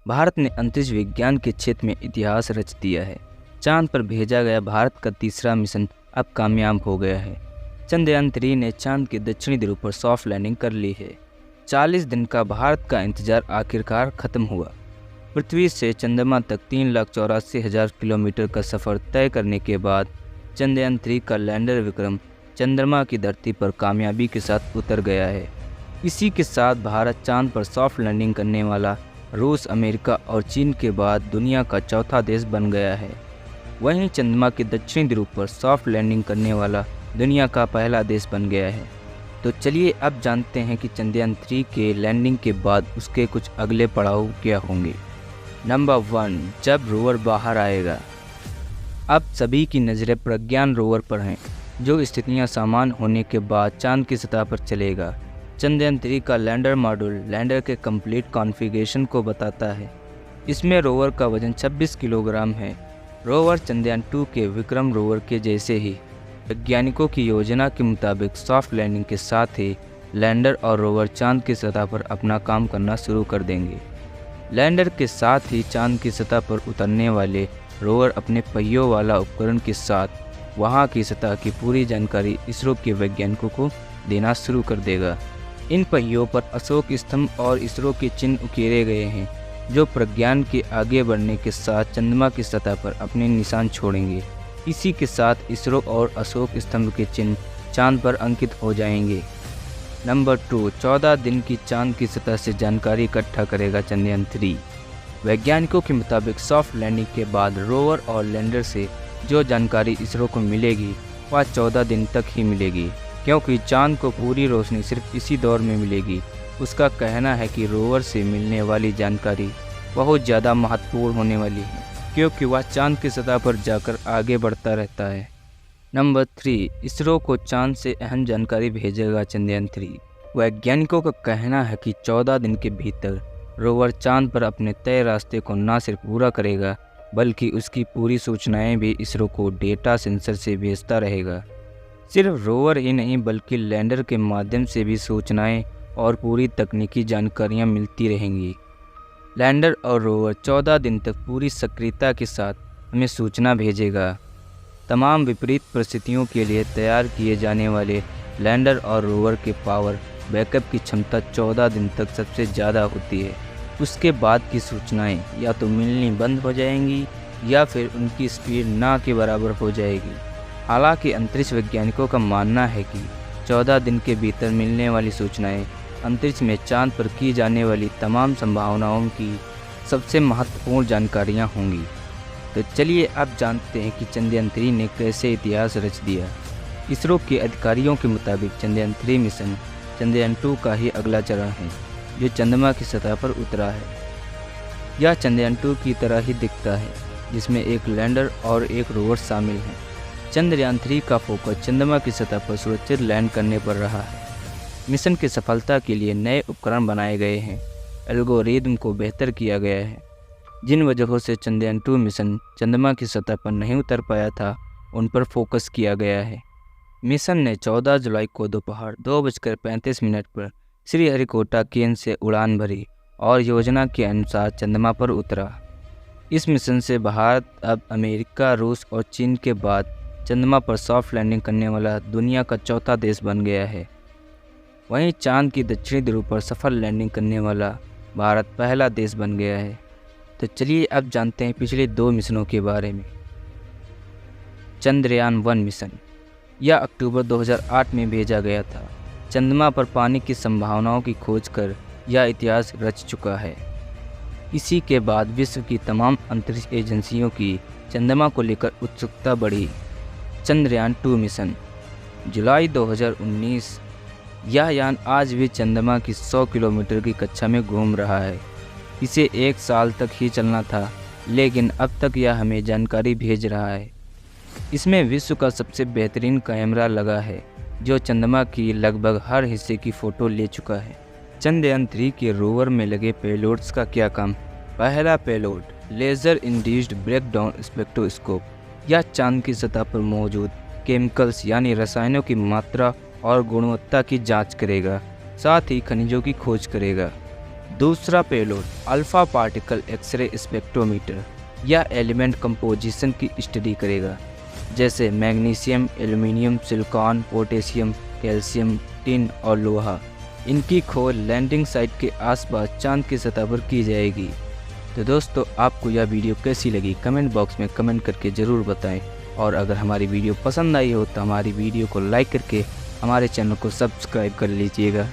भारत ने अंतरिक्ष विज्ञान के क्षेत्र में इतिहास रच दिया है। चांद पर भेजा गया भारत का तीसरा मिशन अब कामयाब हो गया है। चंद्रयान 3 ने चांद के दक्षिणी ध्रुव पर सॉफ्ट लैंडिंग कर ली है। 40 दिन का भारत का इंतजार आखिरकार खत्म हुआ। पृथ्वी से चंद्रमा तक 3,84,000 किलोमीटर का सफ़र तय करने के बाद चंद्रयान 3 का लैंडर विक्रम चंद्रमा की धरती पर कामयाबी के साथ उतर गया है। इसी के साथ भारत चांद पर सॉफ्ट लैंडिंग करने वाला रूस, अमेरिका और चीन के बाद दुनिया का चौथा देश बन गया है। वहीं चंद्रमा के दक्षिणी ध्रुव पर सॉफ्ट लैंडिंग करने वाला दुनिया का पहला देश बन गया है। तो चलिए अब जानते हैं कि चंद्रयान 3 के लैंडिंग के बाद उसके कुछ अगले पड़ाव क्या होंगे। नंबर 1, जब रोवर बाहर आएगा। अब सभी की नज़रें प्रज्ञान रोवर पर हैं, जो स्थितियां सामान्य होने के बाद चांद की सतह पर चलेगा। चंद्रयान 3 का लैंडर मॉड्यूल लैंडर के कंप्लीट कॉन्फ़िगरेशन को बताता है। इसमें रोवर का वजन 26 किलोग्राम है। रोवर चंद्रयान 2 के विक्रम रोवर के जैसे ही वैज्ञानिकों की योजना के मुताबिक सॉफ्ट लैंडिंग के साथ ही लैंडर और रोवर चांद की सतह पर अपना काम करना शुरू कर देंगे। लैंडर के साथ ही चांद की सतह पर उतरने वाले रोवर अपने पहियों वाला उपकरण के साथ वहां की सतह की पूरी जानकारी इसरो के वैज्ञानिकों को देना शुरू कर देगा। इन पहियों पर अशोक स्तंभ और इसरो के चिन्ह उकेरे गए हैं, जो प्रज्ञान के आगे बढ़ने के साथ चंद्रमा की सतह पर अपने निशान छोड़ेंगे। इसी के साथ इसरो और अशोक स्तंभ के चिन्ह चांद पर अंकित हो जाएंगे। नंबर 2, 14 दिन की चांद की सतह से जानकारी इकट्ठा करेगा चंद्रयान 3। वैज्ञानिकों के मुताबिक सॉफ्ट लैंडिंग के बाद रोवर और लैंडर से जो जानकारी इसरो को मिलेगी वह 14 दिन तक ही मिलेगी, क्योंकि चांद को पूरी रोशनी सिर्फ इसी दौर में मिलेगी। उसका कहना है कि रोवर से मिलने वाली जानकारी बहुत ज़्यादा महत्वपूर्ण होने वाली है, क्योंकि वह चांद की सतह पर जाकर आगे बढ़ता रहता है। नंबर 3, इसरो को चांद से अहम जानकारी भेजेगा चंद्रयान 3। वैज्ञानिकों का कहना है कि 14 दिन के भीतर रोवर चांद पर अपने तय रास्ते को न सिर्फ पूरा करेगा, बल्कि उसकी पूरी सूचनाएं भी इसरो को डेटा सेंसर से भेजता रहेगा। सिर्फ रोवर ही नहीं, बल्कि लैंडर के माध्यम से भी सूचनाएं और पूरी तकनीकी जानकारियां मिलती रहेंगी। लैंडर और रोवर 14 दिन तक पूरी सक्रियता के साथ हमें सूचना भेजेगा। तमाम विपरीत परिस्थितियों के लिए तैयार किए जाने वाले लैंडर और रोवर के पावर बैकअप की क्षमता 14 दिन तक सबसे ज़्यादा होती है। उसके बाद की सूचनाएं या तो मिलनी बंद हो जाएंगी या फिर उनकी स्पीड ना के बराबर हो जाएगी। हालांकि अंतरिक्ष वैज्ञानिकों का मानना है कि 14 दिन के भीतर मिलने वाली सूचनाएं अंतरिक्ष में चांद पर की जाने वाली तमाम संभावनाओं की सबसे महत्वपूर्ण जानकारियां होंगी। तो चलिए अब जानते हैं कि चंद्रयान 3 ने कैसे इतिहास रच दिया। इसरो के अधिकारियों के मुताबिक चंद्रयान 3 मिशन चंद्रयान 2 का ही अगला चरण है, जो चंद्रमा की सतह पर उतरा है। यह चंद्रयान 2 की तरह ही दिखता है, जिसमें एक लैंडर और एक रोवर शामिल हैं। चंद्रयान 3 का फोकस चंद्रमा की सतह पर सुरक्षित लैंड करने पर रहा है। मिशन की सफलता के लिए नए उपकरण बनाए गए हैं, एल्गोरिदम को बेहतर किया गया है। जिन वजहों से चंद्रयान 2 मिशन चंद्रमा की सतह पर नहीं उतर पाया था, उन पर फोकस किया गया है। मिशन ने 14 जुलाई को दोपहर 2:35 पर श्रीहरिकोटा केंद्र से उड़ान भरी और योजना के अनुसार चंद्रमा पर उतरा। इस मिशन से भारत अब अमेरिका, रूस और चीन के बाद चंद्रमा पर सॉफ्ट लैंडिंग करने वाला दुनिया का चौथा देश बन गया है। वहीं चांद की दक्षिणी ध्रुव पर सफल लैंडिंग करने वाला भारत पहला देश बन गया है। तो चलिए अब जानते हैं पिछले 2 मिशनों के बारे में। चंद्रयान 1 मिशन, यह अक्टूबर 2008 में भेजा गया था। चंद्रमा पर पानी की संभावनाओं की खोज कर यह इतिहास रच चुका है। इसी के बाद विश्व की तमाम अंतरिक्ष एजेंसियों की चंद्रमा को लेकर उत्सुकता बढ़ी। चंद्रयान 2 मिशन, जुलाई 2019। यह यान आज भी चंद्रमा की 100 किलोमीटर की कक्षा में घूम रहा है। इसे 1 साल तक ही चलना था, लेकिन अब तक यह हमें जानकारी भेज रहा है। इसमें विश्व का सबसे बेहतरीन कैमरा लगा है, जो चंद्रमा की लगभग हर हिस्से की फ़ोटो ले चुका है। चंद्रयान 3 के रोवर में लगे पेलोड्स का क्या काम? पहला payload laser induced breakdown spectroscope, यह चांद की सतह पर मौजूद केमिकल्स यानी रसायनों की मात्रा और गुणवत्ता की जांच करेगा, साथ ही खनिजों की खोज करेगा। दूसरा payload alpha particle X-ray spectrometer या एलिमेंट कंपोजिशन की स्टडी करेगा, जैसे magnesium, aluminium, silicon, potassium, calcium, tin और लोहा। इनकी खोज लैंडिंग साइट के आसपास चांद की सतह पर की जाएगी। तो दोस्तों, आपको यह वीडियो कैसी लगी कमेंट बॉक्स में कमेंट करके ज़रूर बताएं, और अगर हमारी वीडियो पसंद आई हो तो हमारी वीडियो को लाइक करके हमारे चैनल को सब्सक्राइब कर लीजिएगा।